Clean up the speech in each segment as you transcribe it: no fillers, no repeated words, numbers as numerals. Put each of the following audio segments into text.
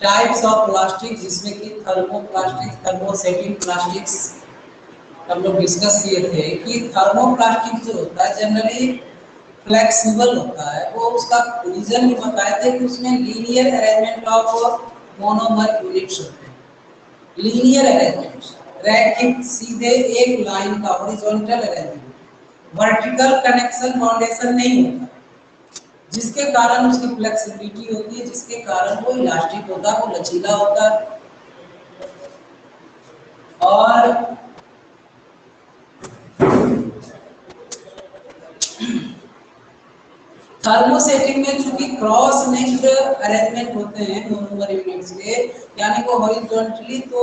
Types of plastic, जिसमें कि thermoplastic, thermosetting plastics हम लोग डिस्कस किए थे कि थर्मोप्लास्टिक जो होता है जनरली फ्लेक्सिबल होता है। वो उसका रीजन भी बताए थे कि उसमें linear arrangement of monomer units होते हैं। लीनियर अरेंजमेंट, रैखिक सीधे एक लाइन का horizontal arrangement, vertical connection foundation नहीं होता, जिसके कारण उसकी फ्लेक्सिबिलिटी होती है, जिसके कारण वो इलास्टिक होता है, वो लचीला होता है। और थर्मोसेटिंग में चूंकि क्रॉस नेक्ड अरेंजमेंट होते हैं मोनोमर यूनिट्स के, यानी वो हॉरिजॉन्टली तो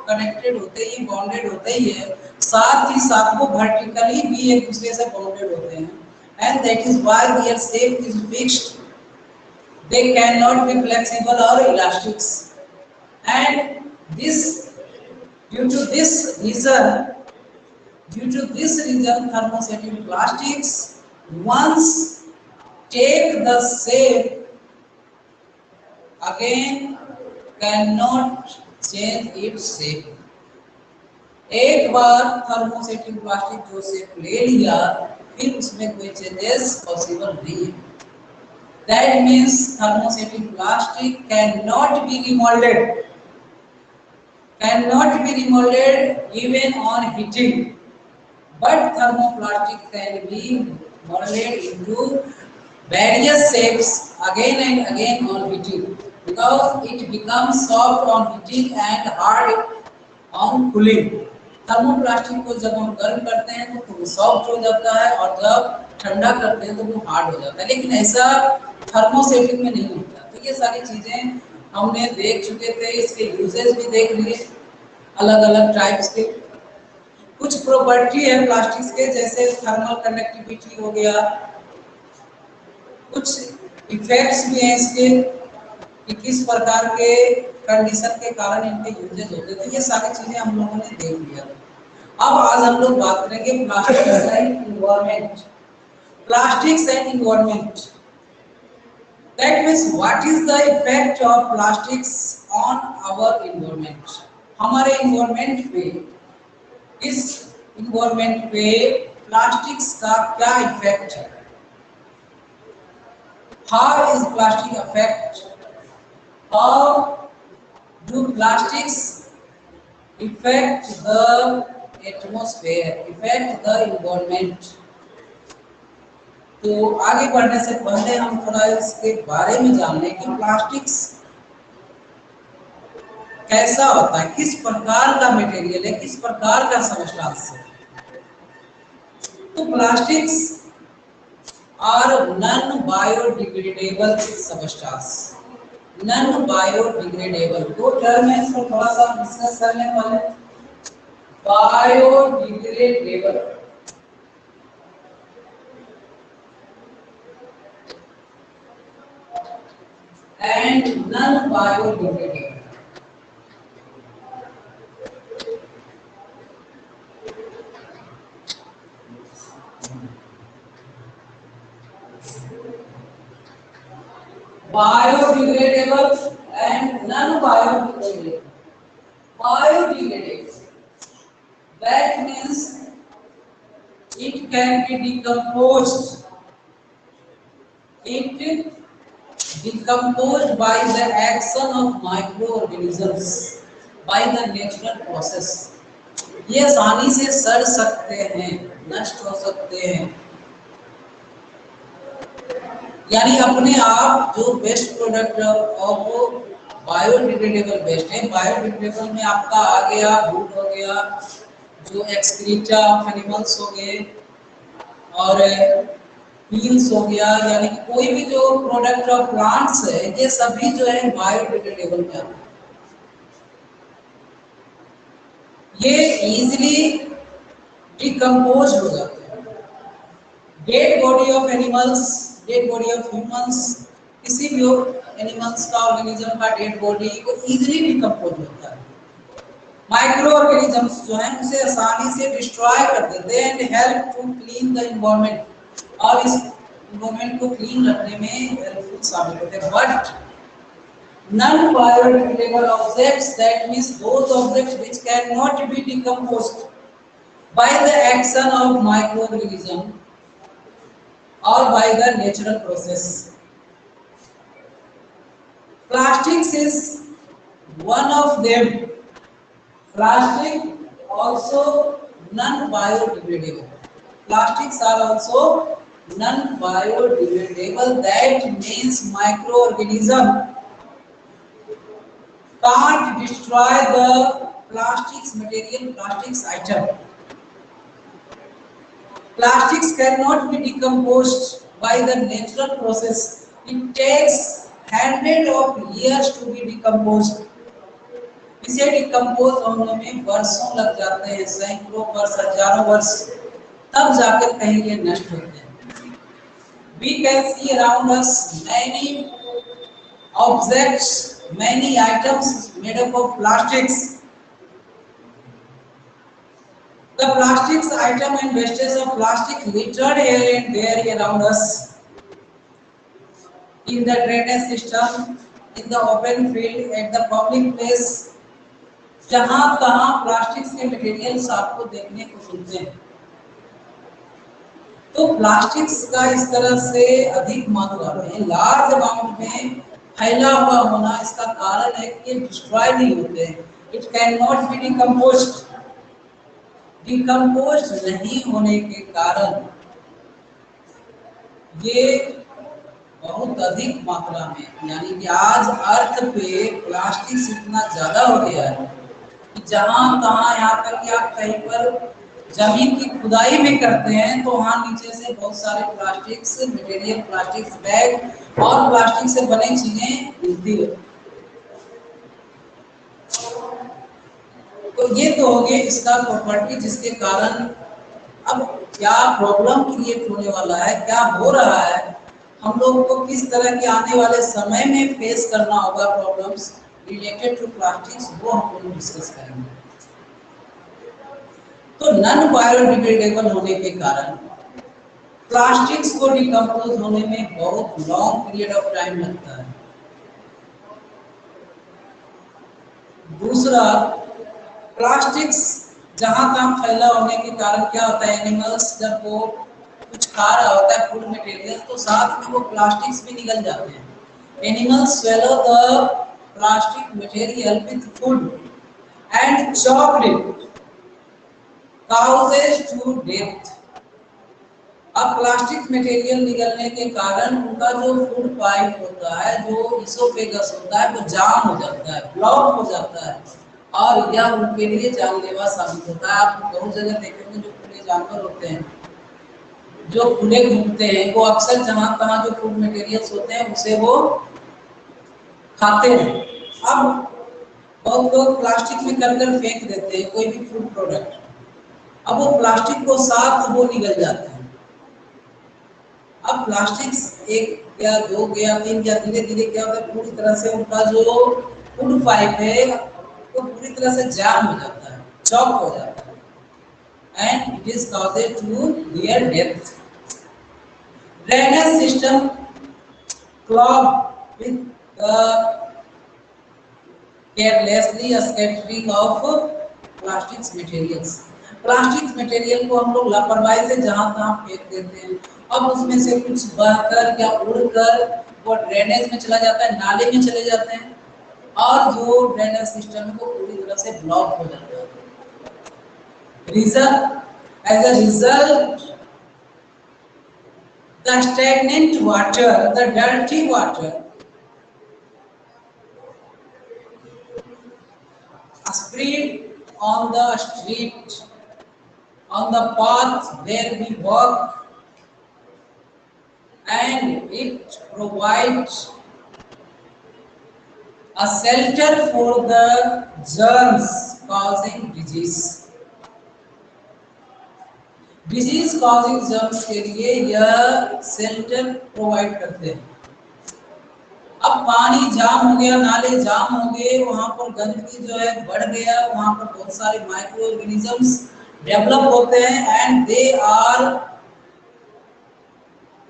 कनेक्टेड होते ही, बॉन्डेड होते ही है, साथ ही साथ वो वर्टिकली भी एक दूसरे से बॉन्डेड होते हैं, and that is why their shape is fixed, they cannot be flexible or elastic, and this due to this reason thermosetting plastics once take the shape again cannot change its shape। एक बार thermosetting plastic जो shape ले लिया, फिर उसमें कोई changes possible नहीं है। That means thermosetting plastic cannot be remolded even on heating, but thermoplastic can be molded into various shapes again and again on heating, because it becomes soft on heating and hard on cooling। Thermoplastic को जब हम गर्म करते हैं तो वो soft हो जाता है, और जब ठंडा करते हैं तो वो हार्ड हो जाता है, लेकिन ऐसा थर्मोसेटिंग में नहीं होता। तो ये सारी चीजें हमने देख चुके थे, इसके यूजेस भी देख लिए अलग अलग टाइप्स के। कुछ प्रॉपर्टी है प्लास्टिक्स के, जैसे थर्मल कंडक्टिविटी हो गया, कुछ इफेक्ट्स भी हैं इसके कि किस प्रकार के कंडीशन के कारण इनके यूजेज होते थे। ये सारी चीजें हम लोगों ने देख लिया। अब आज हम लोग बात करेंगे plastics and environment. Plastics and environment, that means what is the effect of plastics on our environment. हमारे एनवायरनमेंट पे, इस एनवायरनमेंट पे प्लास्टिक्स का क्या इफेक्ट है। How is plastic affect, how do plastics affect the atmosphere, affect the environment। तो आगे बढ़ने से पहले हम थोड़ा इसके बारे में जान लें कि प्लास्टिक्स कैसा होता है, किस प्रकार का मटेरियल है, किस प्रकार का सबस्टेंस है। तो plastics are non biodegradable substance. Non biodegradable दो टर्म है, इसको थोड़ा सा डिस्कस करने वाले। Biodegradable and non biodegradable. Biodegradable and non-biodegradable। Biodegradable, that means it can be decomposed. It decomposed by the action of microorganisms, by the natural process। ये आसानी से सड़ सकते हैं, नष्ट हो सकते हैं, यानी अपने आप जो best product of biodegradable best है। बायोडिग्रेडेबल में आपका आ गया वुड हो गया, जो एक्सक्रीटा ऑफ एनिमल्स हो गए, और पील्स हो गया, यानी कि कोई भी जो प्रोडक्ट ऑफ प्लांट्स है, ये सभी जो है बायोडिग्रेडेबल में आते हैं। ये इजीली डिकम्पोज हो जाते हैं। Dead body of animals, dead body of humans, किसी भी एनिमल्स का, ऑर्गेनिज्म का डेड बॉडी को इजीली डिकम्पोज होता है। माइक्रो ऑर्गेनिजम्स जो हैं उसे आसानी से डिस्ट्रॉय कर देते हैं and help to clean the environment, और इस एनवायरनमेंट को क्लीन रखने में हेल्पफुल साबित होते हैं। Non-biodegradable objects, that means those objects which cannot be decomposed by the action of microorganism or by the natural process. Plastics is one of them. Plastic also non-biodegradable. Plastics are also non-biodegradable. That means microorganism can't destroy the plastics material, plastics item. Plastics cannot be decomposed by the natural process. It takes hundreds of years to be decomposed. इसे decompose होने में वर्षों लग जाते हैं, सैकड़ों वर्ष, हजारों वर्ष, तब जाकर कहीं ये नष्ट होते हैं. We can see around us many objects, many items made up of plastics. The plastics item and wastage of plastic littered here and there around us, in the drainage system, in the open field, at the public place. जहां तहां plastics के materials आपको देखने को मिलते हैं. तो plastics का इस तरह से अधिक मात्रा में, लार्ज अमाउंट में फैला हुआ होना, इसका कारण है कि ये डिस्ट्रॉय नहीं होते हैं. It can not be decomposed. Decompose नहीं होने के कारण ये बहुत अधिक मात्रा में, यानी कि आज अर्थ पे प्लास्टिक इतना ज्यादा हो गया है कि जहां तहां, यहाँ तक कि आप कहीं पर जमीन की खुदाई भी करते हैं तो वहां नीचे से बहुत सारे प्लास्टिक्स मटेरियल, प्लास्टिक्स बैग और प्लास्टिक से बनी चीजें मिलती है. तो ये तो हो गए इसका प्रॉपर्टी, जिसके कारण अब क्या प्रॉब्लम क्रिएट होने वाला है, क्या हो रहा है, हम लोगों को किस तरह के आने वाले समय में फेस करना होगा प्रॉब्लम्स रिलेटेड टू प्लास्टिक्स, वो हम लोग डिस्कस करेंगे. तो नॉन बायोडिग्रेडेबल होने के कारण प्लास्टिक्स को डिकम्पोज होने में बहुत लॉन्ग पीरियड ऑफ टाइम लगता है. दूसरा, प्लास्टिक्स जहां तहां फैला होने के कारण क्या होता है, एनिमल्स जब वो कुछ खा रहा होता है फूड मटेरियल, तो साथ में वो प्लास्टिक्स भी निकल जाते हैं. Animals swallow the plastic material with food and choked it, causes to death. अब प्लास्टिक मटेरियल निकलने के कारण उनका जो फूड पाइप होता है, जो इसोफेगस होता है, वो जाम हो जाता है, ब्लॉक हो जाता है, और यह उनके लिए जानलेवा साबित होता है. आप बहुत जगह देखेंगे जो खुले जानवर होते हैं, जो खुले घूमते हैं, वो अक्सर जहां तहां जो फूड मटेरियल्स होते हैं उसे वो खाते हैं. अब बहुत लोग प्लास्टिक में कर फेंक देते हैं कोई भी फूड प्रोडक्ट. अब वो प्लास्टिक को साथ वो निकल जाते हैं. अब प्लास्टिक एक या दो या तीन या धीरे धीरे क्या होता है, पूरी तरह से उनका जो फूड पाइप है वो पूरी तरह से जाम हो जाता है, चॉक हो जाता है, and it is caused to their death. Drainage system clog with carelessly scattering of plastics materials. Plastic material को हम लोग लापरवाही से जहां तहां फेंक देते हैं. अब उसमें से कुछ बहकर या उड़कर वो ड्रेनेज में चला जाता है, नाले में चले जाते हैं, और जो ड्रेनेज सिस्टम को पूरी तरह से ब्लॉक हो जाता है. As a result, the stagnant water, the dirty water, spread on the street, on the path where we walk, and it provides a shelter for the germs causing disease. Disease causing germs के लिए यह shelter provide करते हैं. अब पानी जाम हो गया, नाले जाम हो गए, वहां पर गंदगी जो है बढ़ गया, वहां पर बहुत सारे माइक्रो ऑर्गेनिजम्स डेवलप होते हैं, and they are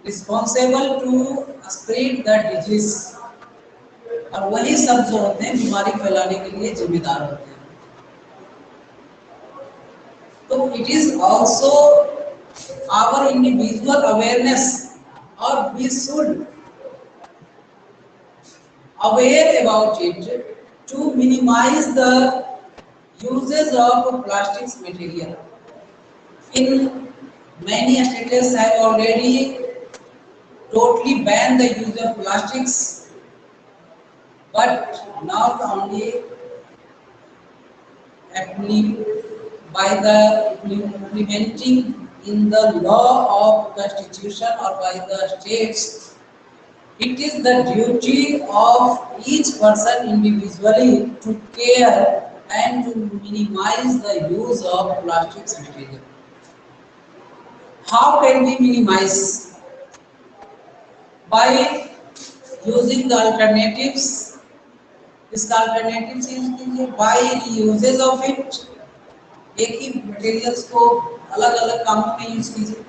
responsible to spread the disease. और वही सब जो होते हैं बीमारी फैलाने के लिए जिम्मेदार होते हैं। तो it is also our individual awareness, और we should aware about it to minimize the uses of plastics material. In many states have already totally banned the use of plastics, but not only by the implementing in the law of constitution or by the states. It is the duty of each person individually to care and to minimize the use of plastics material. How can we minimize? By using the alternatives. इसका alternatives use कीजिए, by reusage of it. एक ही materials को अलग अलग कामों में use कीजिए।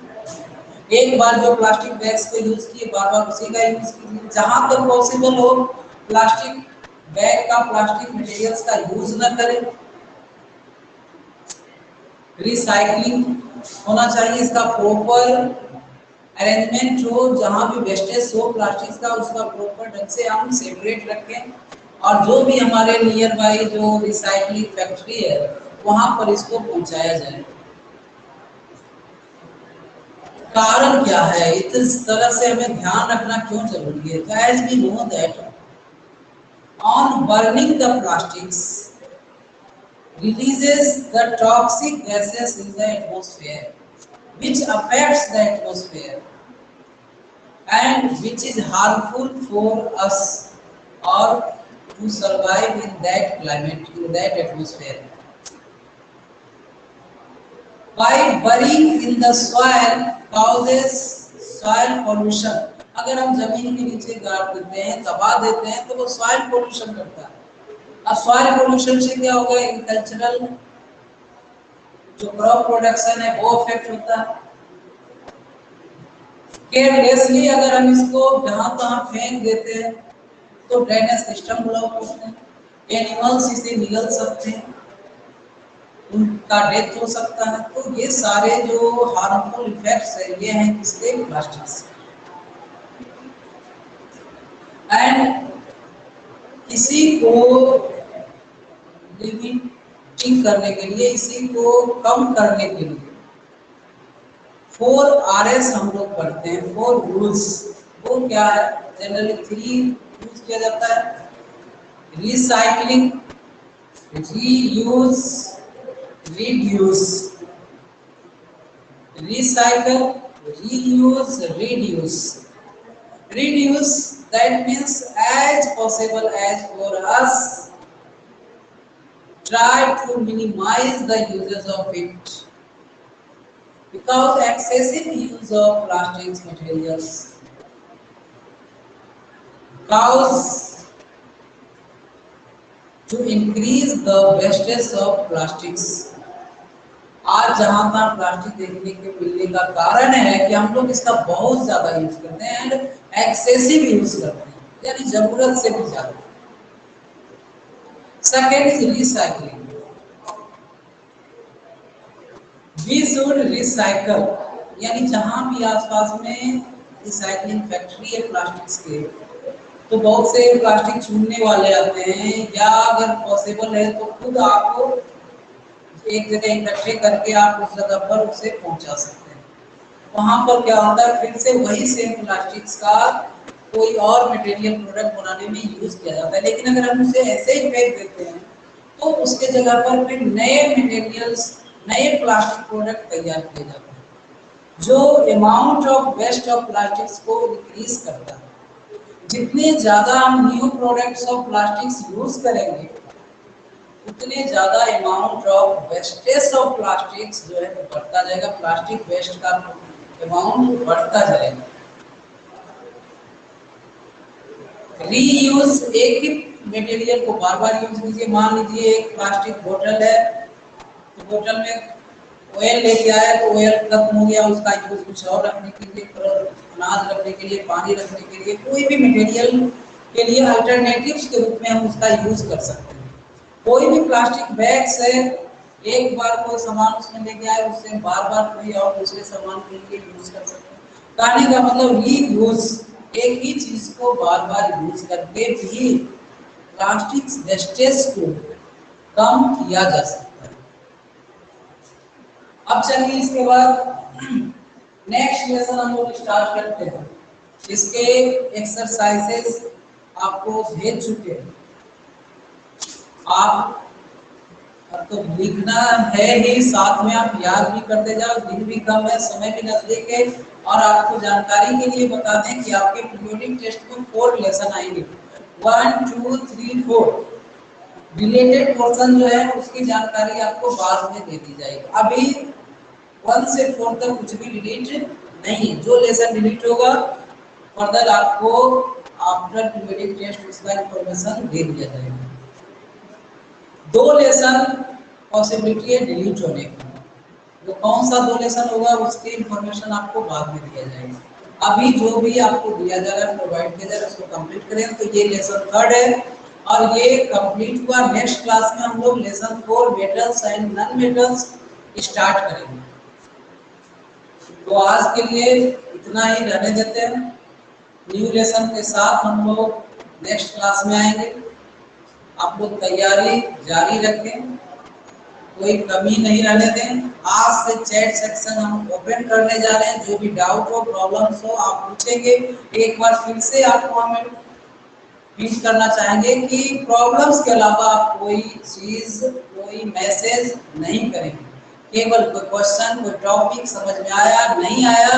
एक बार जो प्लास्टिक बैग्स को यूज किए बार बार उसी का यूज कीजिए। जहां तक पॉसिबल हो प्लास्टिक बैग का, प्लास्टिक मटेरियल्स का यूज न करें। रिसाइकलिंग होना चाहिए, इसका प्रॉपर अरेंजमेंट हो, जहां भी वेस्टेज हो प्लास्टिक का उसका प्रॉपर ढंग से हम सेपरेट रखें, और जो भी हमारे नियर बाई जो रिसाइकलिंग फैक्ट्री है वहां पर इसको पहुंचाया जाए। कारण क्या है, इस तरह से हमें ध्यान रखना क्यों जरूरी है? तो as we know that on burning the plastics releases the toxic gases in the atmosphere which affects the atmosphere and which is harmful for us or to survive in that climate, in that atmosphere. By burying in the soil causes soil pollution. अगर हम जमीन के नीचे गाड़ देते हैं, दबा देते हैं तो वो सॉइल पोल्यूशन करता है। अब सॉइल पोल्यूशन से क्या होगा? एग्रीकल्चरल जो क्रॉप प्रोडक्शन है वो अफेक्ट होता है। केयरलेसली अगर हम इसको जहां तहां फेंक देते हैं तो ड्रेनेज सिस्टम ब्लॉक होते हैं, एनिमल्स इसे निगल सकते हैं, उनका डेथ हो सकता है। तो ये सारे जो हार्मफुल इफेक्ट्स है ये हैं किसके? प्लास्टिक से। एंड इसी को लिमिटिंग करने के लिए, इसी को कम करने के लिए 4 RS हम लोग पढ़ते हैं, 4 रूल्स। वो क्या है? जनरली 3 यूज किया जाता है। Recycling, reuse, reduce. Recycle, reuse, reduce. Reduce, that means as possible as for us try to minimize the uses of it, because excessive use of plastics materials cause to increase the wastage of plastics. आज जहां तहां plastic देखने के मिलने का कारण है कि हम लोग इसका बहुत ज्यादा यूज करते हैं एंड एक्सेसिव यूज करते हैं, यानी जरूरत से भी ज्यादा। Second is recycling. We should recycle, यानी जहां भी आसपास में रिसाइकलिंग फैक्ट्री है प्लास्टिक्स के, तो बहुत से प्लास्टिक छूने वाले आते हैं, या अगर पॉसिबल है तो खुद आपको एक जगह इकट्ठे करके आप उस जगह पर उसे पहुंचा सकते हैं। वहां पर क्या होता है, फिर से वही सेम प्लास्टिक्स का कोई और मटेरियल प्रोडक्ट बनाने में यूज किया जाता है। लेकिन अगर हम उसे ऐसे ही फेंक देते हैं तो उसके जगह पर फिर नए मटेरियल्स, नए प्लास्टिक प्रोडक्ट तैयार किए जाते हैं, जो amount of waste of plastics को इंक्रीज करता है। जितने ज्यादा हम new products of plastics use करेंगे उतने ज्यादा amount of wastage of plastics जो है वो बढ़ता जाएगा, प्लास्टिक वेस्ट का अमाउंट बढ़ता जाएगा। रीयूज, एक ही मटेरियल को बार बार यूज कीजिए। मान लीजिए एक प्लास्टिक बोतल है, तो बोतल में ऑयल लेके आया तो ऑयल खत्म हो गया, उसका यूज कुछ और रखने के लिए, अनाज रखने के लिए, पानी रखने के लिए, कोई भी मटेरियल के लिए अल्टरनेटिव्स के रूप में हम उसका यूज कर सकते हैं। कोई भी प्लास्टिक बैग से एक बार कोई सामान उसमें लेके आए, उससे बार बार कोई और दूसरे सामान के लिए यूज कर सकते हैं। कहने का मतलब रीयूज, एक ही चीज को बार बार यूज करके भी प्लास्टिक वेस्टेज को कम किया जा सकता है। अब चलिए इसके बाद नेक्स्ट लेसन हम लोग स्टार्ट करते हैं। इसके एक्सरसाइजेस आपको भेज चुके हैं। आप अब तो लिखना है ही, साथ में आप याद भी करते जाओ। दिन भी कम है, समय भी नजदीक है। और आपको जानकारी के लिए बता दें कि आपके पीरियोडिक टेस्ट में 4 लेसन आएंगे, 1 2 3 4। रिलेटेड पोर्शन जो है उसकी जानकारी आपको बाद में दे दी जाएगी। अभी 1 से 4 तक कुछ भी डिलीट नहीं है। जो लेसन डिलीट होगा फर्दर आपको आफ्टर पीरियोडिक टेस्ट उसका इंफॉर्मेशन दे दिया जाएगा। 2 लेसन पॉसिबिलिटी है डिलीट होने की। वो कौन सा 2 लेसन होगा उसकी इंफॉर्मेशन आपको बाद में दिया जाएगा। अभी जो भी आपको दिया जा रहा है, प्रोवाइड किया जा रहा है, उसको कंप्लीट करें। तो ये लेसन 3 है और ये कंप्लीट हुआ। नेक्स्ट क्लास में हम लोग lesson 4 metals and non metals start करेंगे। तो आज के लिए इतना ही रहने देते हैं। न्यू लेसन के साथ हम लोग नेक्स्ट क्लास में आएंगे। आप लोग तैयारी जारी रखें, कोई कमी नहीं रहने दें। आज से चैट सेक्शन हम ओपन करने जा रहे हैं। जो भी डाउट हो, प्रॉब्लम्स हो, आप पूछेंगे। एक बार फिर से आपको हमें हिंट करना चाहेंगे कि प्रॉब्लम्स के अलावा आप कोई चीज, कोई मैसेज नहीं करेंगे। केवल कोई क्वेश्चन, कोई टॉपिक समझ में आया, नहीं आया,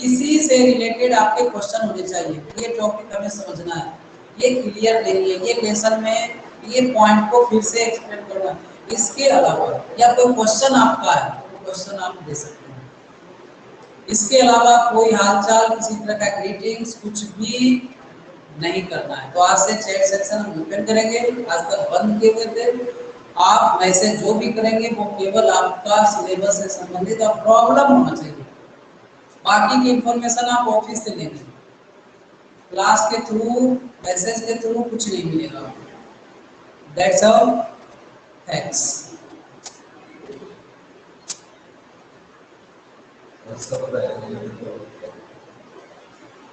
इसी से रिलेटेड आपके क्वेश्चन होने चाहिए। ये टॉपिक हमें समझना है, ये क्लियर नहीं है, ये लेसन में ये पॉइंट को फिर से एक्सप्लेन करना। इसके अलावा या कोई क्वेश्चन आपका है, क्वेश्चन आप दे सकते हैं। इसके अलावा कोई हालचाल, किसी तरह का ग्रीटिंग्स कुछ भी नहीं करना है। तो आज से चैट सेक्शन हम ओपन करेंगे। आज तक बंद किए हुए थे। आप मैसेज जो भी करेंगे वो केवल आपका सिलेबस से संबंधित और प्रॉब्लम होना चाहिए। बाकी की इंफॉर्मेशन आप ऑफिस से लेंगे, क्लास के थ्रू, मैसेज के थ्रू कुछ नहीं मिलेगा। That's all, thanks. अच्छा बताया।